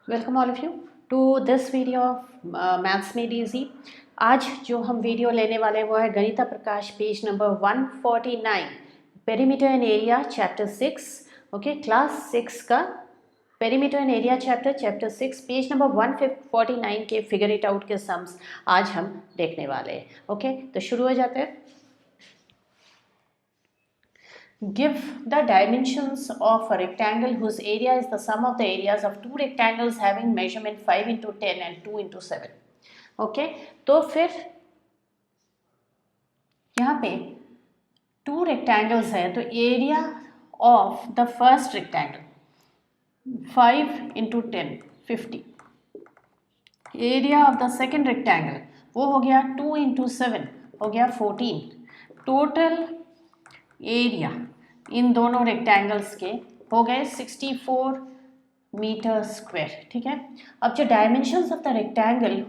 Welcome all of you to this video of maths made easy. आज जो हम video लेने वाले हैं वो है Ganita Prakash page number 149, perimeter and area chapter 6। Okay, class 6 का perimeter and area chapter 6 page number 149 के फिगर इट आउट के सम्स आज हम देखने वाले हैं। ओके, तो शुरू हो जाते हैं। Give the dimensions of a rectangle whose area is the sum of the areas of two rectangles having measurement 5 into 10 and 2 into 7. Okay, तो फिर यहाँ पे टू रेक्टेंगल्स है तो area of the first rectangle 5 into 10 50, area of the second rectangle वो हो गया 2 into 7 हो गया 14। टोटल एरिया इन दोनों रेक्टेंगल्स के हो गए 64 मीटर स्क्वायर। ठीक है, अब जो dimensions of the rectangle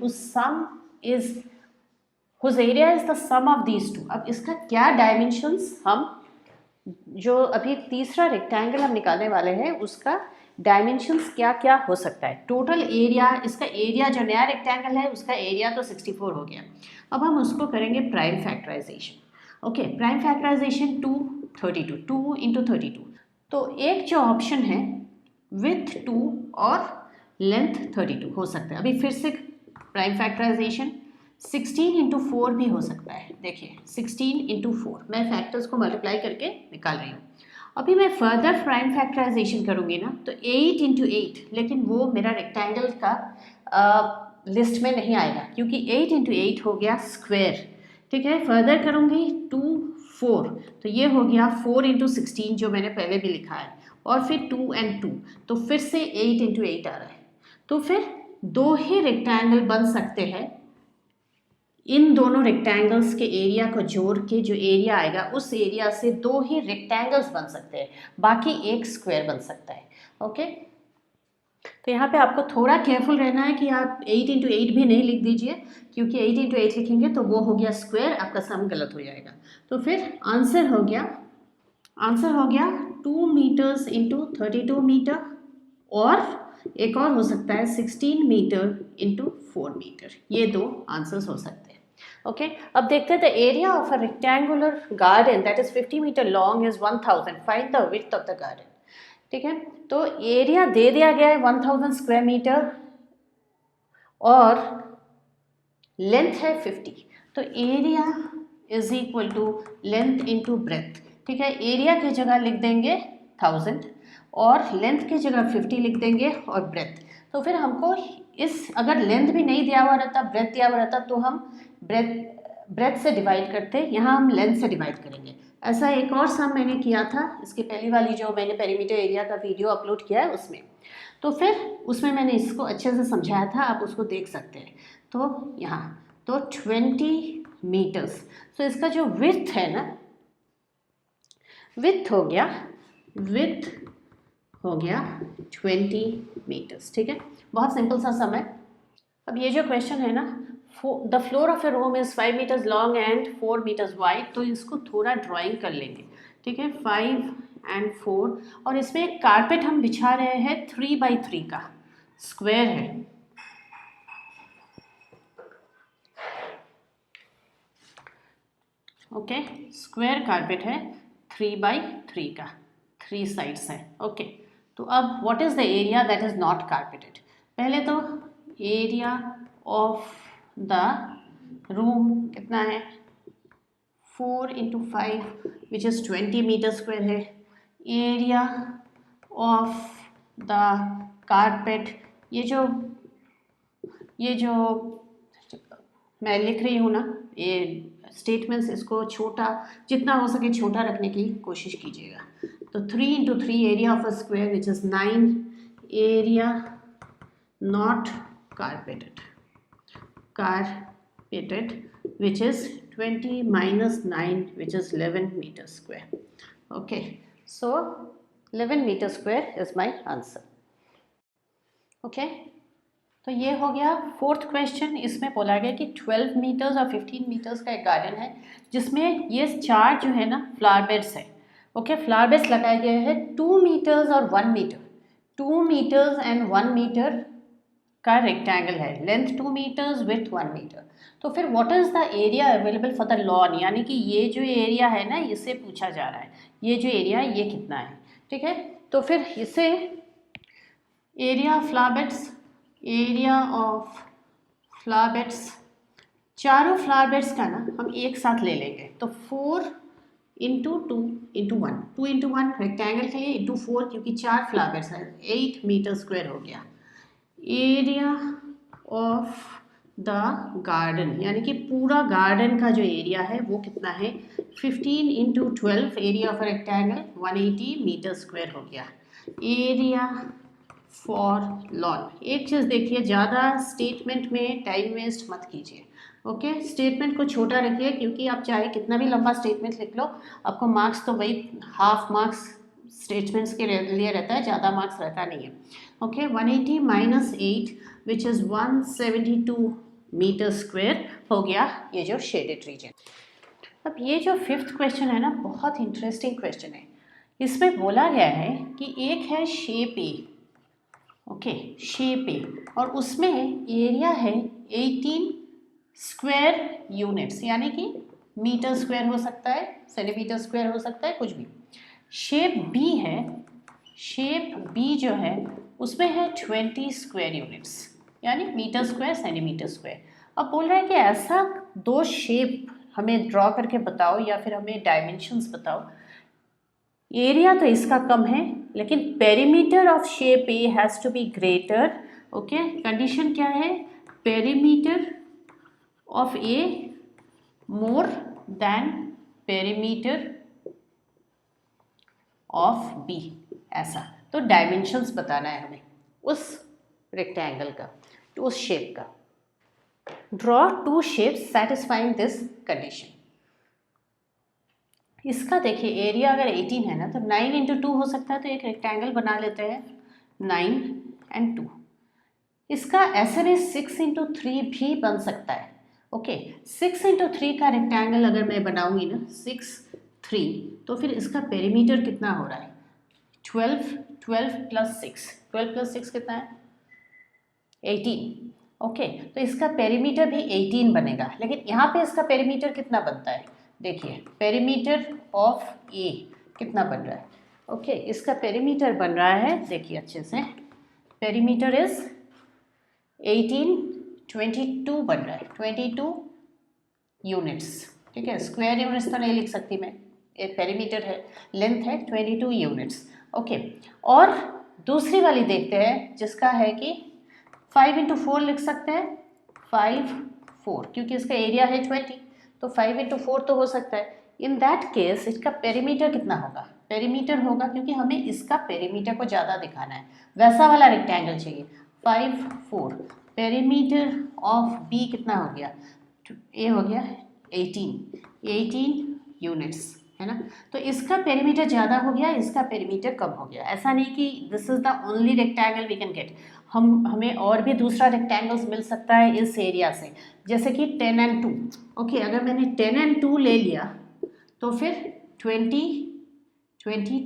whose area is the sum of these two, अब इसका क्या डायमेंशंस, हम जो अभी तीसरा रेक्टेंगल हम निकालने वाले हैं उसका डायमेंशंस क्या क्या हो सकता है। टोटल एरिया, इसका एरिया जो नया रेक्टेंगल है उसका एरिया तो 64 हो गया। अब हम उसको करेंगे prime factorization. Okay, prime factorization 32 2 into 32। तो एक जो ऑप्शन है विथ 2 और लेंथ 32 हो सकता है। अभी फिर से प्राइम फैक्टराइजेशन 16 into 4 भी हो सकता है। देखिए 16 into 4, मैं फैक्टर्स को मल्टीप्लाई करके निकाल रही हूँ। अभी मैं फर्दर प्राइम फैक्टराइजेशन करूँगी ना तो 8 into 8, लेकिन वो मेरा रेक्टेंगल का लिस्ट में नहीं आएगा क्योंकि 8 into 8 हो गया स्क्वायर। ठीक है, फर्दर करूँगी 2 4, तो ये हो गया 4 into 16 जो मैंने पहले भी लिखा है, और फिर 2 and 2, तो फिर से 8 into 8 आ रहा है। तो फिर दो ही रेक्टेंगल बन सकते हैं। इन दोनों रेक्टेंगल्स के एरिया को जोड़ के जो एरिया आएगा उस एरिया से दो ही रेक्टेंगल्स बन सकते हैं, बाकी एक स्क्वायर बन सकता है। ओके, तो यहाँ पे आपको थोड़ा केयरफुल रहना है कि आप 8 into 8 भी नहीं लिख दीजिए क्योंकि 8 into 8 लिखेंगे तो वो हो गया स्क्वायर, आपका सम गलत हो जाएगा। तो फिर आंसर हो गया 2 मीटर्स इंटू 32 मीटर, और एक और हो सकता है 16 मीटर इंटू 4 मीटर। ये दो आंसर्स हो सकते हैं। ओके, अब देखते हैं the area of a rectangular garden that is 50 metre long is 1000, find the width of the garden. ठीक है, तो एरिया दे दिया गया है 1000 स्क्वायर मीटर और लेंथ है 50, तो area is equal to length into breadth. ठीक है, एरिया की जगह लिख देंगे 1000 और लेंथ की जगह 50 लिख देंगे और ब्रेथ। तो फिर हमको अगर लेंथ भी नहीं दिया हुआ रहता, ब्रेथ दिया हुआ रहता, तो हम ब्रेथ से डिवाइड करते, यहाँ हम लेंथ से डिवाइड करेंगे। ऐसा एक और सम मैंने किया था इसके पहली वाली जो मैंने पेरीमीटर एरिया का वीडियो अपलोड किया है उसमें, तो फिर उसमें मैंने इसको अच्छे से समझाया था, आप उसको देख सकते हैं। तो यहाँ तो 20 मीटर्स, तो इसका जो विड्थ है ना, विड्थ हो गया 20 मीटर्स। ठीक है, बहुत सिंपल सा सम है। अब ये जो क्वेश्चन है ना, the floor of a room is 5 metres long and 4 metres wide, तो इसको थोड़ा ड्राइंग कर लेंगे। ठीक है, 5 and 4, और इसमें एक कारपेट हम बिछा रहे हैं 3 by 3 का, स्क्वायर है। ओके, स्क्वायर कारपेट है 3 by 3 का, 3 साइड्स है। ओके, तो अब what is the area that is not carpeted. पहले तो एरिया ऑफ द रूम कितना है, 4 into 5 which is 20 metre square है। एरिया ऑफ द कारपेट, ये जो मैं लिख रही हूँ ना, ये स्टेटमेंट्स, इसको छोटा जितना हो सके छोटा रखने की कोशिश कीजिएगा। तो 3 into 3 area of a square which is 9, area not carpeted which is 20 minus 9 which is 11 meter square. Okay, so 11 meter square is my answer. Okay, तो ये हो गया फोर्थ क्वेश्चन। इसमें बोला गया कि 12 मीटर्स और 15 मीटर्स का एक गार्डन है जिसमें ये चार जो है ना फ्लावर बेड्स है। ओके, फ्लावर बेड्स लगाए गए हैं 2 मीटर्स और 1 मीटर, 2 मीटर्स एंड 1 मीटर का रेक्टेंगल है, लेंथ 2 मीटर्स विड्थ 1 मीटर, तो फिर what is the area available for the lawn, यानी कि ये जो एरिया है ना, इससे पूछा जा रहा है, ये जो एरिया है ये कितना है, ठीक है। तो फिर इसे एरिया ऑफ फ्लावर बेड्स, चारों फ्लावर बेड्स का ना हम एक साथ ले लेंगे, तो 4 इंटू 2 इंटू 1, 2 इंटू 1 रेक्टेंगल के लिए, इंटू 4 क्योंकि 4 फ्लावर बेड्स है, 8 मीटर स्क्वायर हो गया। एरिया ऑफ द गार्डन, यानी कि पूरा गार्डन का जो एरिया है वो कितना है, 15 into 12, area of rectangle 180 metre square हो गया। एरिया फॉर लॉन, एक चीज़ देखिए, ज़्यादा स्टेटमेंट में टाइम वेस्ट मत कीजिए, ओके। स्टेटमेंट को छोटा रखिए, क्योंकि आप चाहे कितना भी लंबा स्टेटमेंट लिख लो, आपको मार्क्स तो वही हाफ मार्क्स स्टेटमेंट्स के लिए रहता है, ज़्यादा मार्क्स रहता नहीं है, okay. 180 minus 8 which is 172 metre square हो गया ये जो शेडेड रीजन। अब ये जो 5th क्वेश्चन है ना, बहुत इंटरेस्टिंग क्वेश्चन है। इसमें बोला गया है कि एक है शेप ए, ओके, शेप ए, और उसमें एरिया है 18 स्क्वायर यूनिट्स, यानी कि मीटर स्क्वायर हो सकता है, सेंटीमीटर स्क्वायर हो सकता है, कुछ भी। शेप बी है, शेप बी जो है उसमें है 20 स्क्वायर यूनिट्स, यानी मीटर स्क्वायर सेंटीमीटर स्क्वायर। अब बोल रहा है कि ऐसा 2 शेप हमें ड्रॉ करके बताओ, या फिर हमें डायमेंशंस बताओ। एरिया तो इसका कम है, लेकिन perimeter of shape A has to be greater, okay. Condition क्या है, perimeter of A more than perimeter of B, ऐसा। तो डायमेंशंस बताना है हमें उस रेक्टेंगल का, तो उस शेप का। Draw 2 shapes satisfying this condition. इसका देखिए एरिया अगर 18 है ना, तो 9 इंटू 2 हो सकता है, तो एक रेक्टेंगल बना लेते हैं, 9 एंड 2। इसका ऐसे में 6 इंटू 3 भी बन सकता है, ओके। 6 इंटू 3 का रेक्टेंगल अगर मैं बनाऊंगी ना, 6 3, तो फिर इसका पेरीमीटर कितना हो रहा है, 12 प्लस 6, 12 प्लस 6 कितना है, 18, ओके। तो इसका पेरीमीटर भी 18 बनेगा, लेकिन यहाँ पे इसका पेरीमीटर कितना बनता है, देखिए पेरीमीटर ऑफ ए कितना बन रहा है, ओके। इसका पेरीमीटर बन रहा है, देखिए अच्छे से, पेरीमीटर इज 18, 22 बन रहा है, 22 यूनिट्स, ठीक है। स्क्वायर यूनिट्स तो नहीं लिख सकती मैं, एक पेरीमीटर है, लेंथ है 22 यूनिट्स, ओके। और दूसरी वाली देखते हैं, जिसका है कि 5 इंटू 4 लिख सकते हैं, 5 4, क्योंकि इसका एरिया है 20, तो 5 इंटू 4 तो हो सकता है। इन दैट केस इसका पेरीमीटर कितना होगा, पेरीमीटर होगा, क्योंकि हमें इसका पेरीमीटर को ज़्यादा दिखाना है, वैसा वाला रेक्टेंगल चाहिए। 5 4, पेरीमीटर ऑफ बी कितना हो गया, ए हो गया 18 यूनिट्स, है ना। तो इसका पेरीमीटर ज़्यादा हो गया, इसका पेरीमीटर कम हो गया। ऐसा नहीं कि this is the only rectangle we can get, हमें और भी दूसरा रेक्टेंगल्स मिल सकता है इस एरिया से, जैसे कि 10 एंड 2, ओके। अगर मैंने 10 एंड 2 ले लिया, तो फिर 20 22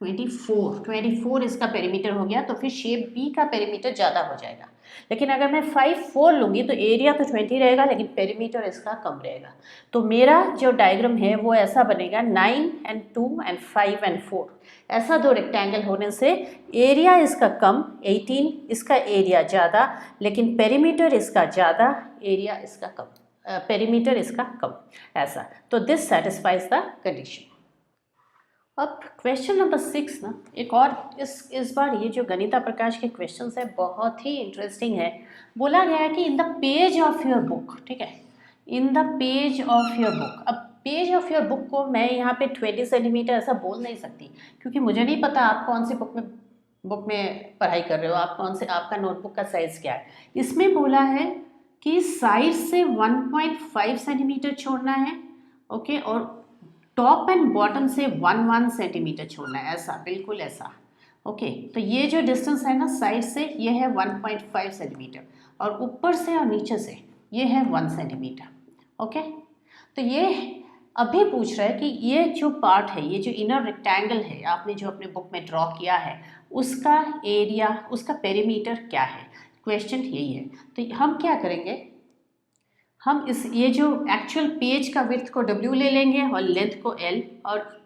24 इसका पेरीमीटर हो गया, तो फिर शेप बी का पेरीमीटर ज़्यादा हो जाएगा। लेकिन अगर मैं 5 4 लूँगी, तो एरिया तो 20 रहेगा, लेकिन पेरीमीटर इसका कम रहेगा। तो मेरा जो डायग्राम है वो ऐसा बनेगा, 9 एंड 2 एंड 5 एंड 4, ऐसा 2 रेक्टेंगल होने से एरिया इसका कम, 18, इसका एरिया ज़्यादा, लेकिन पेरीमीटर इसका ज़्यादा, एरिया इसका कम, पेरीमीटर इसका कम, ऐसा। तो दिस सेटिस्फाइज द कंडीशन। अब क्वेश्चन नंबर 6 ना, एक और इस बार ये जो गणिता प्रकाश के क्वेश्चंस है बहुत ही इंटरेस्टिंग है। बोला गया है कि in the page of your book, ठीक है, in the page of your book. अब पेज ऑफ योर बुक को मैं यहाँ पे 20 सेंटीमीटर ऐसा बोल नहीं सकती, क्योंकि मुझे नहीं पता आप कौन सी बुक में पढ़ाई कर रहे हो, आप कौन से, आपका नोटबुक का साइज़ क्या है। इसमें बोला है कि साइड से 1.5 सेंटीमीटर छोड़ना है, ओके, और टॉप एंड बॉटम से 1 सेंटीमीटर छोड़ना है, ऐसा, बिल्कुल ऐसा, ओके। तो ये जो डिस्टेंस है ना साइड से, ये है 1.5 सेंटीमीटर, और ऊपर से और नीचे से ये है 1 सेंटीमीटर, ओके। तो ये अभी पूछ रहा है कि ये जो पार्ट है, ये जो इनर रेक्टेंगल है आपने जो अपने बुक में ड्रॉ किया है, उसका एरिया, उसका पेरीमीटर क्या है, क्वेश्चन यही है। तो हम क्या करेंगे, हम ये जो एक्चुअल पेज का विड्थ को W ले लेंगे और लेंथ को L, और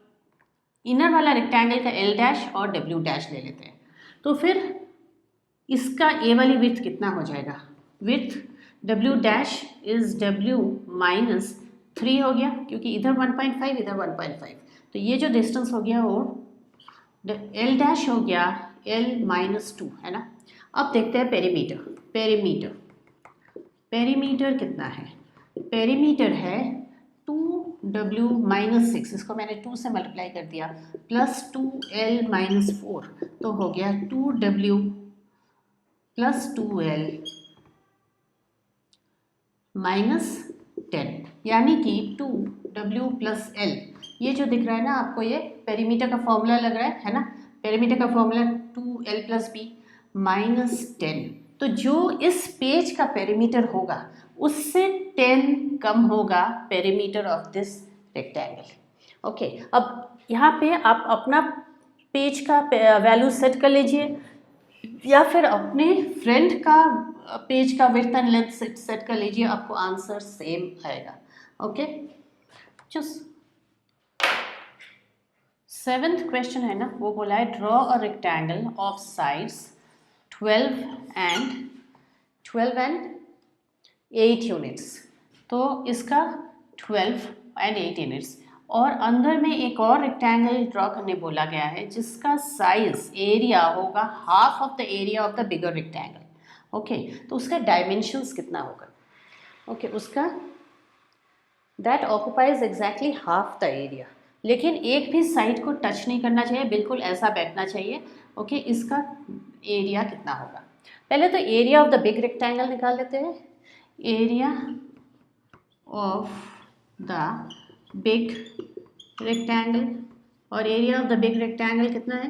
इनर वाला रेक्टेंगल का L डैश और W डैश ले लेते हैं। तो फिर इसका ए वाली विड्थ कितना हो जाएगा, width W dash is W minus 3 हो गया, क्योंकि इधर 1.5 इधर 1.5, तो ये जो डिस्टेंस हो गया वो L डैश हो गया L माइनस 2, है ना। अब देखते हैं पेरीमीटर। पेरीमीटर कितना है, पेरीमीटर है 2W माइनस 6, इसको मैंने 2 से मल्टीप्लाई कर दिया, प्लस 2L माइनस 4, तो हो गया 2W प्लस 2L माइनस 10, यानी कि 2W प्लस L, ये जो दिख रहा है ना आपको, ये पेरीमीटर का फॉर्मूला लग रहा है ना। पेरीमीटर का formula 2L plus B minus 10, तो जो इस पेज का पेरीमीटर होगा उससे 10 कम होगा perimeter of this rectangle. Okay, अब यहाँ पे आप अपना पेज का वैल्यू सेट कर लीजिए, या फिर अपने फ्रेंड का पेज का विड्थ एंड लेंथ सेट कर लीजिए, आपको आंसर सेम आएगा। ओके, जस्ट 7th क्वेश्चन है ना, वो बोला है draw a rectangle of sides 12 and 8 units. तो इसका 12 and 8 यूनिट्स, और अंदर में एक और रेक्टेंगल ड्रॉ करने बोला गया है जिसका साइज एरिया होगा half of the area of the bigger rectangle. Okay, तो उसका डायमेंशंस कितना होगा, ओके, उसका that occupies exactly half the area, लेकिन एक भी साइड को टच नहीं करना चाहिए, बिल्कुल ऐसा बैठना चाहिए। ओके, इसका एरिया कितना होगा, पहले तो area of the big rectangle निकाल लेते हैं। Area of the big rectangle, और area of the big rectangle कितना है,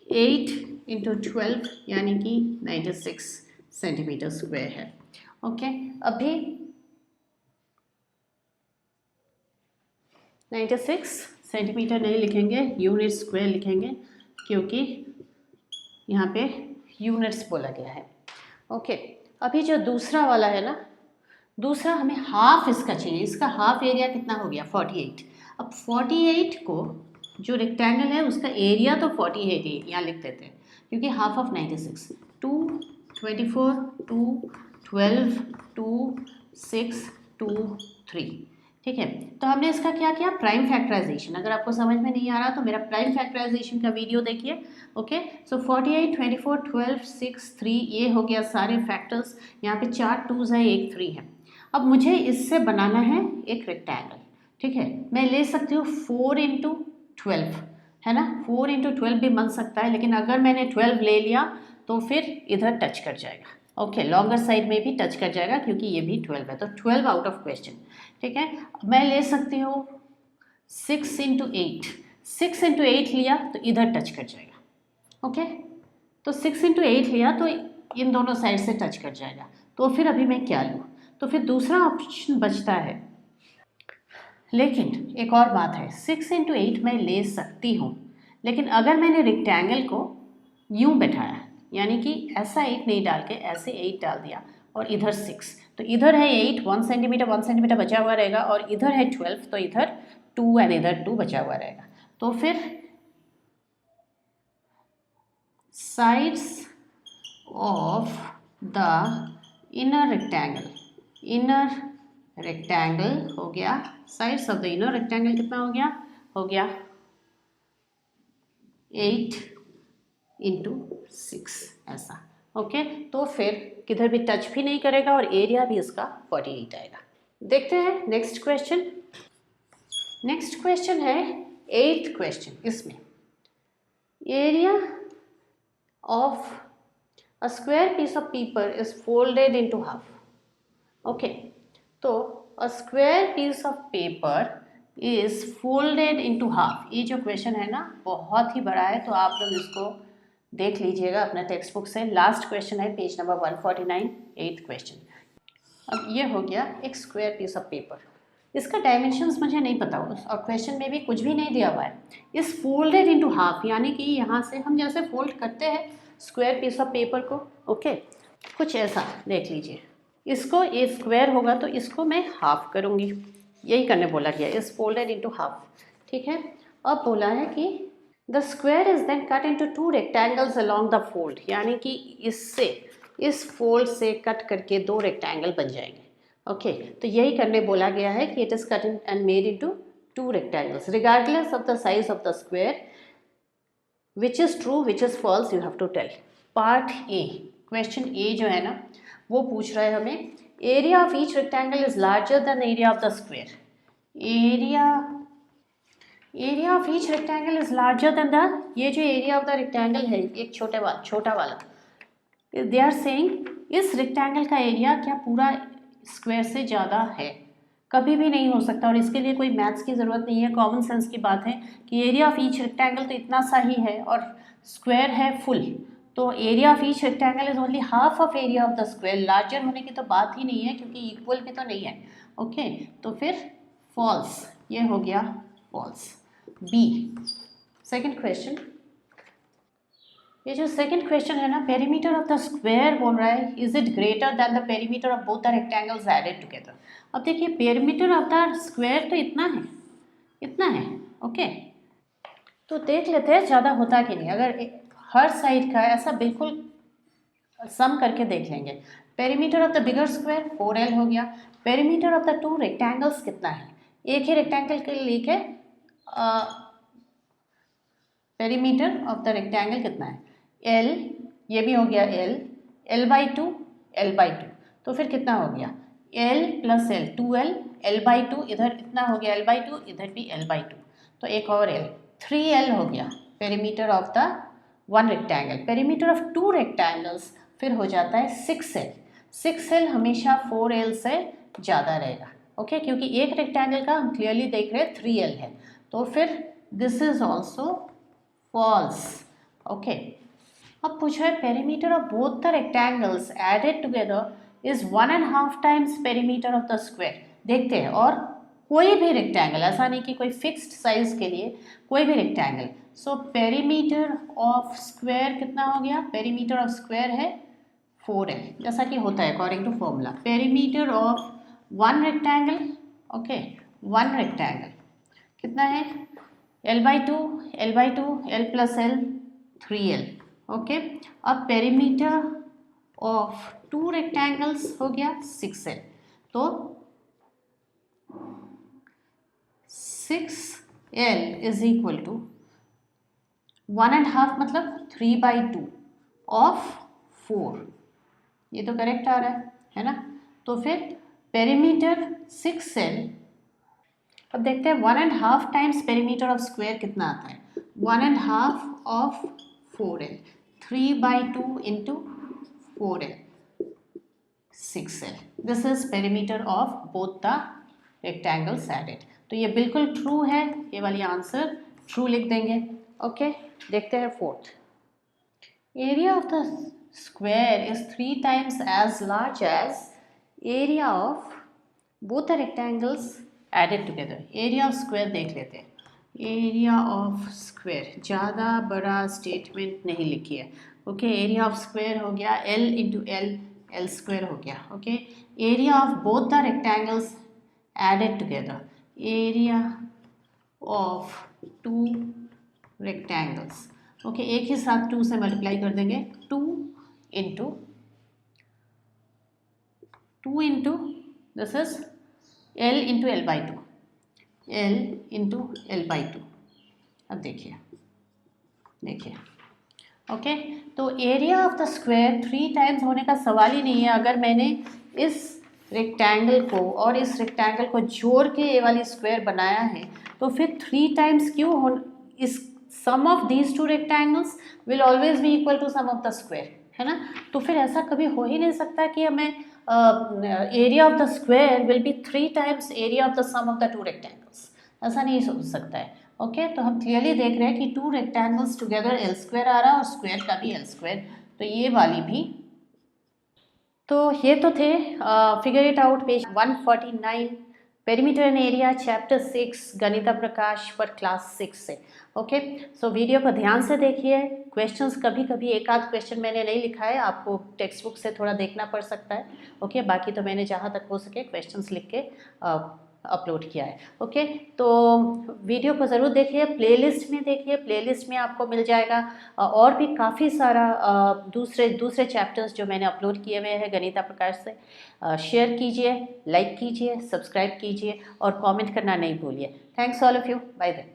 8 इंटू 12 यानी कि 96 सेंटीमीटर स्क्वायर है। ओके, अभी 96 सेंटीमीटर नहीं लिखेंगे, यूनिट स्क्वायर लिखेंगे, क्योंकि यहाँ पे यूनिट्स बोला गया है। ओके, अभी जो दूसरा वाला है ना, दूसरा हमें हाफ इसका चाहिए, इसका हाफ एरिया कितना हो गया 48। अब 48 को जो रेक्टेंगल है उसका एरिया तो 48 है, यहाँ लिख देते हैं, क्योंकि हाफ ऑफ 96, 2 24 2 12 2 6 2 3, ठीक है। तो हमने इसका क्या किया, प्राइम फैक्टराइजेशन। अगर आपको समझ में नहीं आ रहा तो मेरा प्राइम फैक्टराइजेशन का वीडियो देखिए। ओके, सो 48 24 12 6 3, ये हो गया सारे फैक्टर्स, यहाँ पे 4 2s है, 1 3 है। अब मुझे इससे बनाना है एक रेक्टेंगल, ठीक है। मैं ले सकती हूँ 4 इंटू 12, है ना, 4 इंटू 12 भी बन सकता है, लेकिन अगर मैंने 12 ले लिया तो फिर इधर टच कर जाएगा। ओके, लॉन्गर साइड में भी टच कर जाएगा क्योंकि ये भी 12 है, तो 12 आउट ऑफ क्वेश्चन, ठीक है। मैं ले सकती हूँ 6 इंटू 8, 6 इंटू 8 लिया तो इधर टच कर जाएगा। ओके, तो 6 इंटू 8 लिया तो इन दोनों साइड से टच कर जाएगा। तो फिर अभी मैं क्या लूँ, तो फिर दूसरा ऑप्शन बचता है, लेकिन एक और बात है, 6 इंटू 8 मैं ले सकती हूँ, लेकिन अगर मैंने रेक्टेंगल को यूँ बैठाया, यानी कि ऐसा 8 नहीं डाल के ऐसे 8 डाल दिया और इधर 6, तो इधर है 8, 1 सेंटीमीटर बचा हुआ रहेगा, और इधर है 12, तो इधर 2 एंड इधर 2 बचा हुआ रहेगा। तो फिर sides of the inner rectangle हो गया, sides of the inner rectangle कितना हो गया 8 इंटू 6 ऐसा। ओके, तो फिर किधर भी टच भी नहीं करेगा और एरिया भी इसका 48 आएगा। देखते हैं नेक्स्ट क्वेश्चन। नेक्स्ट क्वेश्चन है 8th क्वेश्चन। इसमें area of a square piece of paper is folded into half. Okay, तो a square piece of paper is folded into half, ये जो क्वेश्चन है ना बहुत ही बड़ा है, तो आप लोग इसको देख लीजिएगा अपना टेक्स्ट बुक से। लास्ट क्वेश्चन है पेज नंबर 149, 8th क्वेश्चन। अब ये हो गया एक स्क्वायर पीस ऑफ पेपर, इसका डायमेंशंस मुझे नहीं पता और क्वेश्चन में भी कुछ भी नहीं दिया हुआ है। इस फोल्डेड इनटू हाफ, यानी कि यहाँ से हम जैसे फोल्ड करते हैं स्क्वायर पीस ऑफ पेपर को, ओके, कुछ ऐसा देख लीजिए। इसको ये स्क्वायर होगा तो इसको मैं हाफ करूँगी, यही करने बोला गया, इस फोल्डेड इनटू हाफ, ठीक है। अब बोला है कि the square is then cut into 2 rectangles along the fold, यानी कि इससे इस फोल्ड से कट करके 2 रेक्टेंगल बन जाएंगे, ओके। तो यही करने बोला गया है कि it is cut in and made into 2 rectangles regardless of the size of the square, which is true which is false, you have to tell. Part A, question A जो है ना वो पूछ रहा है हमें, area of each rectangle is larger than area of the square. Area of each rectangle is larger than the, ये जो एरिया ऑफ द रेक्टेंगल है एक छोटा वाला, दे आर सेइंग इस रेक्टेंगल का एरिया क्या पूरा स्क्वायर से ज़्यादा है, कभी भी नहीं हो सकता। और इसके लिए कोई मैथ्स की ज़रूरत नहीं है, कॉमन सेंस की बात है कि एरिया ऑफ ईच रेक्टेंगल तो इतना सा ही है और स्क्वायर है फुल, तो area of each rectangle is only half of area of the square. Larger होने की तो बात ही नहीं है क्योंकि इक्वल में तो नहीं है, ओके। तो फिर फॉल्स, ये हो गया फॉल्स। बी, सेकेंड क्वेश्चन, ये जो सेकंड क्वेश्चन है ना, पेरीमीटर ऑफ द स्क्वायर बोल रहा है, is it greater than the perimeter of both the rectangles added together. अब देखिए पेरीमीटर ऑफ द स्क्वायर तो इतना है, ओके। तो देख लेते हैं ज़्यादा होता कि नहीं, अगर हर साइड का ऐसा बिल्कुल सम करके देख लेंगे। Perimeter of the bigger square 4L हो गया, पेरीमीटर ऑफ द 2 रेक्टेंगल्स कितना है, एक ही रेक्टेंगल के लिए पेरीमीटर ऑफ द रेक्टेंगल कितना है, L, ये भी हो गया L, L/2, L/2, तो फिर कितना हो गया L + L 2L, L/2 इधर इतना हो गया L/2, इधर भी L/2, तो एक और L 3L हो गया perimeter of the 1 rectangle. Perimeter of 2 rectangles फिर हो जाता है 6L। 6L हमेशा 4L से ज़्यादा रहेगा, ओके, क्योंकि एक रेक्टेंगल का हम क्लियरली देख रहे हैं 3L है, तो फिर this is also false, okay. अब पूछा है perimeter of both the rectangles added together is 1.5 times perimeter of the square. देखते हैं, और कोई भी रेक्टेंगल, ऐसा नहीं कि कोई फिक्स्ड साइज के लिए, कोई भी rectangle. So perimeter of square कितना हो गया, पेरीमीटर ऑफ स्क्वायर है 4L, जैसा कि होता है according to formula. Perimeter of 1 rectangle, okay, 1 rectangle कितना है L/2, L/2, L + L 3L, ओके। अब पेरीमीटर ऑफ 2 रेक्टेंगल्स हो गया 6L, तो 6L इज इक्वल टू 1.5 मतलब 3/2 ऑफ 4, ये तो करेक्ट आ रहा है ना। तो फिर पेरीमीटर 6L, अब देखते हैं 1.5 टाइम्स पेरीमीटर ऑफ स्क्वायर कितना आता है, 1.5 of 4L, 3/2 into 4L, 6L। This is perimeter of both the rectangles added. तो ये बिल्कुल ट्रू है, ये वाली आंसर ट्रू लिख देंगे, ओके। देखते हैं fourth, area of the square is 3 times as large as area of both the rectangles added together. Area of square देख लेते हैं, एरिया ऑफ स्क्वायर, ज़्यादा बड़ा स्टेटमेंट नहीं लिखी है, ओके। एरिया ऑफ स्क्वायर हो गया L × L, L स्क्वायर हो गया, okay. Area of both the rectangles added together, area of 2 rectangles, okay, एक ही साथ 2 से मल्टीप्लाई कर देंगे, 2 into this is L × L/2, L × L/2। अब देखिए, ओके। तो area of the square 3 times होने का सवाल ही नहीं है। अगर मैंने इस रेक्टेंगल को और इस रेक्टेंगल को जोड़ के ये वाली स्क्वायर बनाया है, तो फिर 3 टाइम्स क्यों हो, इस sum of these 2 rectangles will always be equal to sum of the square, है ना। तो फिर ऐसा कभी हो ही नहीं सकता कि हमें area of the square will be 3 times area of the sum of the 2 rectangles, ऐसा नहीं सोच सकता है, ओके। तो हम क्लियरली देख रहे हैं कि 2 रेक्टेंगल्स टुगेदर L स्क्वायर आ रहा है और स्क्वायर का भी L स्क्वायर, तो ये वाली भी। तो ये तो थे figure it out page 149 perimeter and area chapter 6 Ganita Prakash for class 6 से। ओके, सो वीडियो को ध्यान से देखिए। क्वेश्चंस कभी कभी एक आध क्वेश्चन मैंने नहीं लिखा है, आपको टेक्स्ट बुक से थोड़ा देखना पड़ सकता है। ओके, बाकी तो मैंने जहाँ तक हो सके क्वेश्चंस लिख के अपलोड किया है। ओके, तो वीडियो को ज़रूर देखिए, प्लेलिस्ट में देखिए, प्लेलिस्ट में आपको मिल जाएगा और भी काफ़ी सारा दूसरे चैप्टर्स जो मैंने अपलोड किए हुए हैं गणिता प्रकाश से। शेयर कीजिए, लाइक कीजिए, सब्सक्राइब कीजिए और कमेंट करना नहीं भूलिए। Thanks all of you, bye bye.